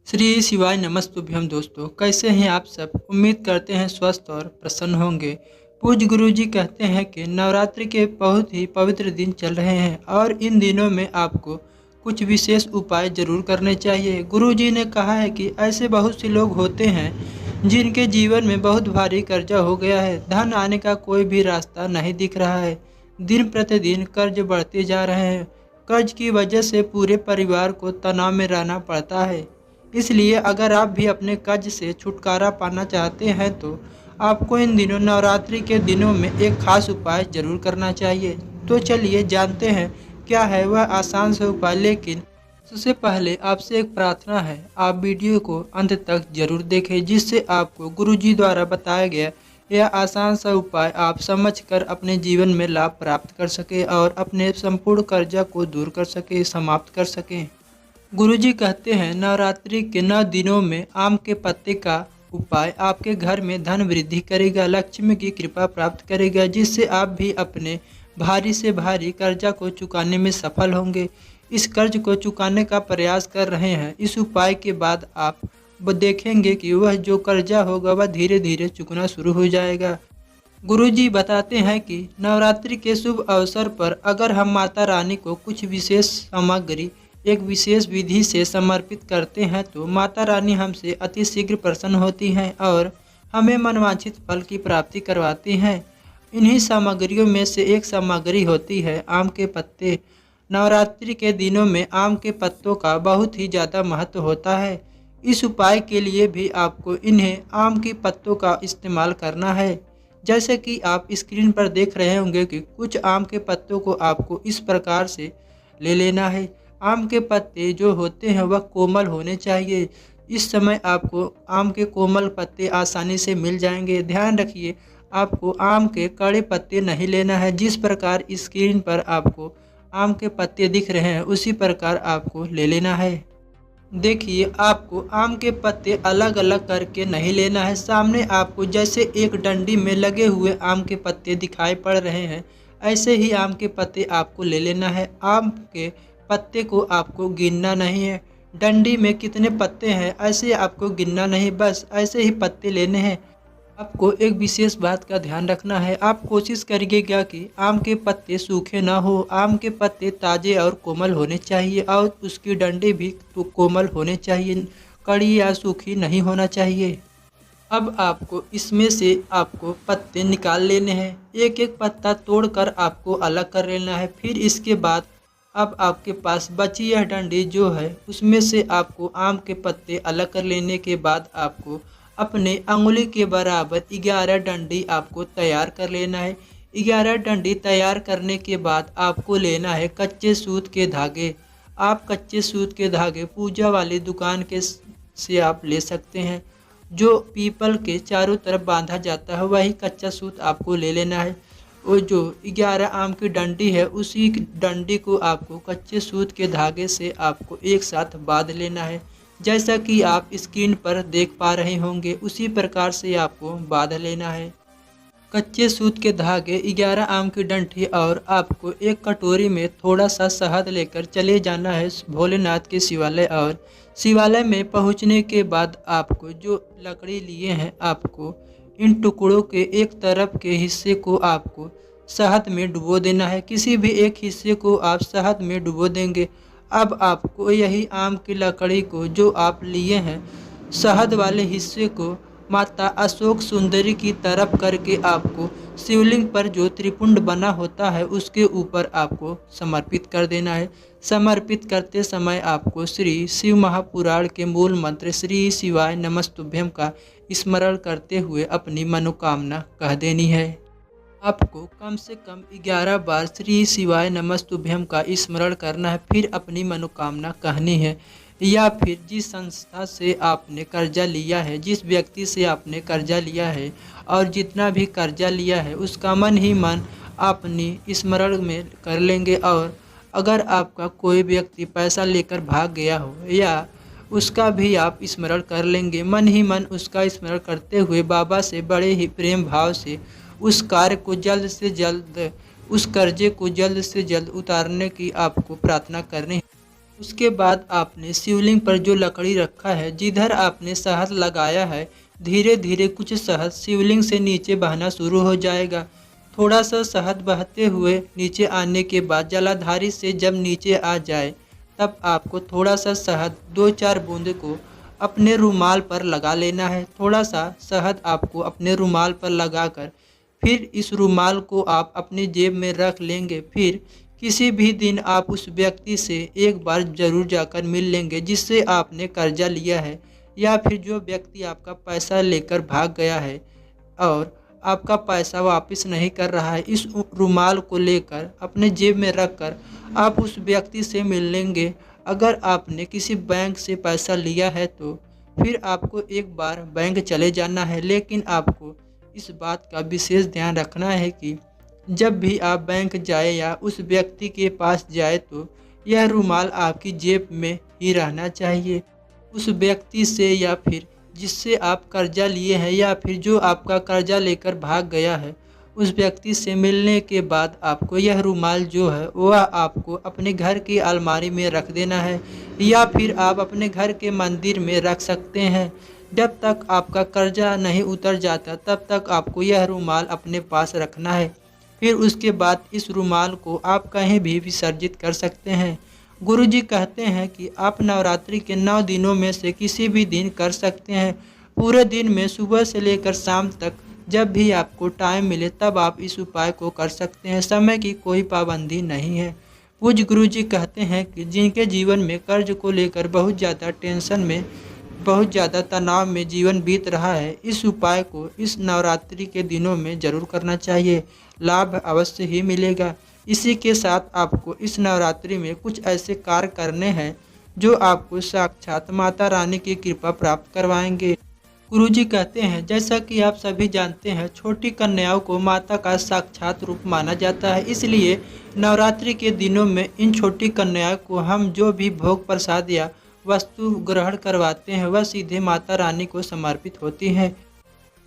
श्री शिवाय नमस्तुभ्यम दोस्तों, कैसे हैं आप सब। उम्मीद करते हैं स्वस्थ और प्रसन्न होंगे। पूज्य गुरु जी कहते हैं कि नवरात्रि के बहुत ही पवित्र दिन चल रहे हैं और इन दिनों में आपको कुछ विशेष उपाय जरूर करने चाहिए। गुरु जी ने कहा है कि ऐसे बहुत से लोग होते हैं जिनके जीवन में बहुत भारी कर्जा हो गया है। धन आने का कोई भी रास्ता नहीं दिख रहा है। दिन प्रतिदिन कर्ज बढ़ते जा रहे हैं। कर्ज की वजह से पूरे परिवार को तनाव में रहना पड़ता है। इसलिए अगर आप भी अपने कर्ज से छुटकारा पाना चाहते हैं तो आपको इन दिनों नवरात्रि के दिनों में एक खास उपाय जरूर करना चाहिए। तो चलिए जानते हैं क्या है वह आसान सा उपाय। लेकिन सबसे पहले आपसे एक प्रार्थना है, आप वीडियो को अंत तक जरूर देखें, जिससे आपको गुरुजी द्वारा बताया गया यह आसान सा उपाय आप समझकर अपने जीवन में लाभ प्राप्त कर सके और अपने संपूर्ण कर्जा को दूर कर सके, समाप्त कर सकें। गुरुजी कहते हैं नवरात्रि के 9 दिनों में आम के पत्ते का उपाय आपके घर में धन वृद्धि करेगा, लक्ष्मी की कृपा प्राप्त करेगा, जिससे आप भी अपने भारी से भारी कर्जा को चुकाने में सफल होंगे। इस कर्ज को चुकाने का प्रयास कर रहे हैं। इस उपाय के बाद आप देखेंगे कि वह जो कर्जा होगा वह धीरे धीरे चुकना शुरू हो जाएगा। गुरुजी बताते हैं कि नवरात्रि के शुभ अवसर पर अगर हम माता रानी को कुछ विशेष सामग्री एक विशेष विधि से समर्पित करते हैं तो माता रानी हमसे अति शीघ्र प्रसन्न होती हैं और हमें मनवांछित फल की प्राप्ति करवाती हैं। इन्हीं सामग्रियों में से एक सामग्री होती है आम के पत्ते। नवरात्रि के दिनों में आम के पत्तों का बहुत ही ज़्यादा महत्व होता है। इस उपाय के लिए भी आपको इन्हें आम के पत्तों का इस्तेमाल करना है। जैसे कि आप स्क्रीन पर देख रहे होंगे कि कुछ आम के पत्तों को आपको इस प्रकार से ले लेना है। आम के पत्ते जो होते हैं वह कोमल होने चाहिए। इस समय आपको आम के कोमल पत्ते आसानी से मिल जाएंगे। ध्यान रखिए, आपको आम के कड़े पत्ते नहीं लेना है। जिस प्रकार स्क्रीन पर आपको आम के पत्ते दिख रहे हैं उसी प्रकार आपको ले लेना है। देखिए, आपको आम के पत्ते अलग अलग करके नहीं लेना है। सामने आपको जैसे एक डंडी में लगे हुए आम के पत्ते दिखाई पड़ रहे हैं, ऐसे ही आम के पत्ते आपको ले लेना है। आम के पत्ते को आपको गिनना नहीं है, डंडी में कितने पत्ते हैं ऐसे आपको गिनना नहीं, बस ऐसे ही पत्ते लेने हैं। आपको एक विशेष बात का ध्यान रखना है, आप कोशिश करिएगा कि आम के पत्ते सूखे ना हो। आम के पत्ते ताज़े और कोमल होने चाहिए और उसकी डंडी भी तो कोमल होने चाहिए, कड़ी या सूखी नहीं होना चाहिए। अब आपको इसमें से आपको पत्ते निकाल लेने हैं। एक एक पत्ता तोड़कर आपको अलग कर लेना है। फिर इसके बाद अब आपके पास बची यह डंडी जो है उसमें से आपको आम के पत्ते अलग कर लेने के बाद आपको अपने अंगुली के बराबर 11 डंडी आपको तैयार कर लेना है। 11 डंडी तैयार करने के बाद आपको लेना है कच्चे सूत के धागे। आप कच्चे सूत के धागे पूजा वाली दुकान के से आप ले सकते हैं। जो पीपल के चारों तरफ बांधा जाता है वही कच्चा सूत आपको ले लेना है। और जो 11 आम की डंडी है उसी डंडी को आपको कच्चे सूत के धागे से आपको एक साथ बांध लेना है। जैसा कि आप स्क्रीन पर देख पा रहे होंगे उसी प्रकार से आपको बांध लेना है कच्चे सूत के धागे 11 आम की डंडी। और आपको एक कटोरी में थोड़ा सा शहद लेकर चले जाना है भोलेनाथ के शिवालय। और शिवालय में पहुंचने के बाद आपको जो लकड़ी लिए हैं आपको इन टुकड़ों के एक तरफ के हिस्से को आपको शहद में डुबो देना है। किसी भी एक हिस्से को आप शहद में डुबो देंगे। अब आपको यही आम की लकड़ी को जो आप लिए हैं शहद वाले हिस्से को माता अशोक सुंदरी की तरफ करके आपको शिवलिंग पर जो त्रिपुंड बना होता है उसके ऊपर आपको समर्पित कर देना है। समर्पित करते समय आपको श्री शिव महापुराण के मूल मंत्र श्री शिवाय नमस्तुभ्यम का स्मरण करते हुए अपनी मनोकामना कह देनी है। आपको कम से कम 11 बार श्री शिवाय नमस्तुभ्यम का स्मरण करना है, फिर अपनी मनोकामना कहनी है। या फिर जिस संस्था से आपने कर्जा लिया है, जिस व्यक्ति से आपने कर्जा लिया है और जितना भी कर्जा लिया है उसका मन ही मन अपनी स्मरण में कर लेंगे। और अगर आपका कोई व्यक्ति पैसा लेकर भाग गया हो या उसका भी आप स्मरण कर लेंगे। मन ही मन उसका स्मरण करते हुए बाबा से बड़े ही प्रेम भाव से उस कार्य को जल्द से जल्द, उस कर्जे को जल्द से जल्द उतारने की आपको प्रार्थना करनी है। उसके बाद आपने शिवलिंग पर जो लकड़ी रखा है, जिधर आपने शहद लगाया है, धीरे धीरे कुछ शहद शिवलिंग से नीचे बहना शुरू हो जाएगा। थोड़ा सा शहद बहते हुए नीचे आने के बाद जलाधारी से जब नीचे आ जाए, तब आपको थोड़ा सा शहद 2-4 बूंद को अपने रुमाल पर लगा लेना है। थोड़ा सा शहद आपको अपने रुमाल पर लगाकर फिर इस रुमाल को आप अपनी जेब में रख लेंगे। फिर किसी भी दिन आप उस व्यक्ति से एक बार ज़रूर जाकर मिल लेंगे जिससे आपने कर्जा लिया है, या फिर जो व्यक्ति आपका पैसा लेकर भाग गया है और आपका पैसा वापस नहीं कर रहा है। इस रुमाल को लेकर अपने जेब में रखकर आप उस व्यक्ति से मिल लेंगे। अगर आपने किसी बैंक से पैसा लिया है तो फिर आपको एक बार बैंक चले जाना है, लेकिन आपको इस बात का विशेष ध्यान रखना है कि जब भी आप बैंक जाए या उस व्यक्ति के पास जाए तो यह रुमाल आपकी जेब में ही रहना चाहिए। उस व्यक्ति से या फिर जिससे आप कर्जा लिए हैं या फिर जो आपका कर्जा लेकर भाग गया है, उस व्यक्ति से मिलने के बाद आपको यह रुमाल जो है वह आपको अपने घर की अलमारी में रख देना है, या फिर आप अपने घर के मंदिर में रख सकते हैं। जब तक आपका कर्जा नहीं उतर जाता तब तक आपको यह रुमाल अपने पास रखना है। फिर उसके बाद इस रुमाल को आप कहीं भी विसर्जित कर सकते हैं। गुरुजी कहते हैं कि आप नवरात्रि के 9 दिनों में से किसी भी दिन कर सकते हैं। पूरे दिन में सुबह से लेकर शाम तक जब भी आपको टाइम मिले तब आप इस उपाय को कर सकते हैं। समय की कोई पाबंदी नहीं है। पूज्य गुरुजी कहते हैं कि जिनके जीवन में कर्ज को लेकर बहुत ज़्यादा टेंशन में, बहुत ज़्यादा तनाव में जीवन बीत रहा है, इस उपाय को इस नवरात्रि के दिनों में ज़रूर करना चाहिए। लाभ अवश्य ही मिलेगा। इसी के साथ आपको इस नवरात्रि में कुछ ऐसे कार्य करने हैं जो आपको साक्षात माता रानी की कृपा प्राप्त करवाएंगे। गुरुजी कहते हैं, जैसा कि आप सभी जानते हैं, छोटी कन्याओं को माता का साक्षात रूप माना जाता है। इसलिए नवरात्रि के दिनों में इन छोटी कन्याओं को हम जो भी भोग प्रसाद या वस्तु ग्रहण करवाते हैं वह सीधे माता रानी को समर्पित होती हैं।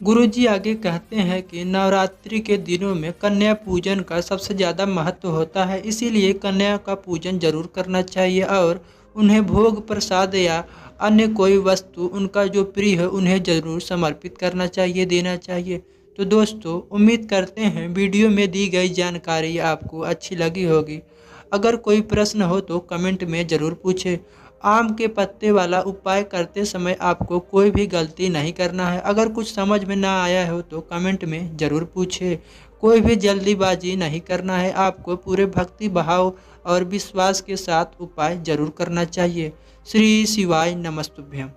गुरुजी आगे कहते हैं कि नवरात्रि के दिनों में कन्या पूजन का सबसे ज़्यादा महत्व होता है, इसीलिए कन्या का पूजन जरूर करना चाहिए और उन्हें भोग प्रसाद या अन्य कोई वस्तु उनका जो प्रिय है उन्हें जरूर समर्पित करना चाहिए, देना चाहिए। तो दोस्तों, उम्मीद करते हैं वीडियो में दी गई जानकारी आपको अच्छी लगी होगी। अगर कोई प्रश्न हो तो कमेंट में ज़रूर पूछें। आम के पत्ते वाला उपाय करते समय आपको कोई भी गलती नहीं करना है। अगर कुछ समझ में ना आया हो तो कमेंट में ज़रूर पूछें। कोई भी जल्दीबाजी नहीं करना है। आपको पूरे भक्ति भाव और विश्वास के साथ उपाय जरूर करना चाहिए। श्री शिवाय नमस्तुभ्यम।